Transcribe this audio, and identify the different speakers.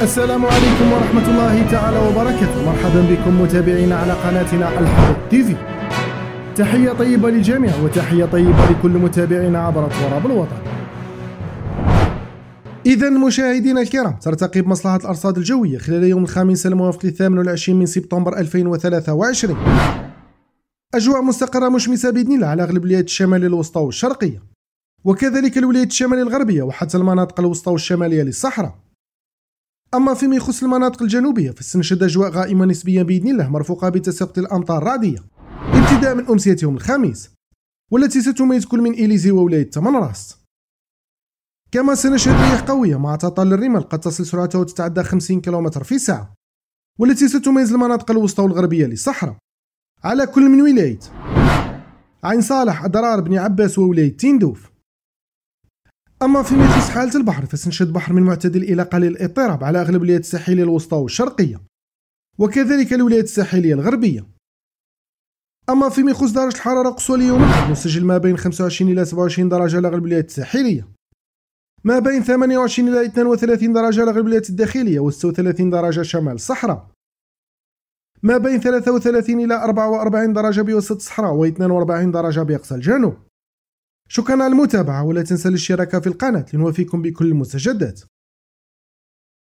Speaker 1: السلام عليكم ورحمة الله تعالى وبركاته. مرحبا بكم متابعينا على قناتنا الحدث تيفي. تحية طيبة للجميع وتحية طيبة لكل متابعينا عبر تراب الوطن. إذا مشاهدينا الكرام، ترتقب مصلحة الأرصاد الجوية خلال يوم الخميس الموافق 28 من سبتمبر 2023 أجواء مستقرة مشمسة بإذن الله على أغلب الولايات الشمالية الوسطى والشرقية، وكذلك الولايات الشمالية الغربية وحتى المناطق الوسطى والشمالية للصحراء. أما فيما يخص المناطق الجنوبية فستنشد أجواء غائمة نسبيا بإذن الله، مرفوقة بتساقط الأمطار الرعدية ابتداء من أمسية يوم الخميس، والتي ستميز كل من إليزي وولاية تمنراست. كما سنشهد رياح قوية مع تطال الرمال قد تصل سرعتها وتتعدى 50 كم في الساعة، والتي ستميز المناطق الوسطى والغربية للصحراء على كل من ولاية عين صالح، أدرار، بني عباس وولاية تندوف. أما فيما يخص حالة البحر فسنشهد بحر من معتدل إلى قليل الاضطراب على أغلب الولايات الساحلية الوسطى والشرقية، وكذلك الولايات الساحلية الغربية. أما فيما يخص درجة الحرارة القصوى ليوم الأحد نسجل ما بين 25 إلى 27 درجة على أغلب الولايات الساحلية، ما بين 28 إلى 32 درجة على أغلب الولايات الداخلية و 36 درجة شمال الصحراء، ما بين 33 إلى 44 درجة بوسط الصحراء و 42 درجة بأقصى الجنوب. شكرا على المتابعة، ولا تنسى الاشتراك في القناة لنوافيكم بكل المستجدات.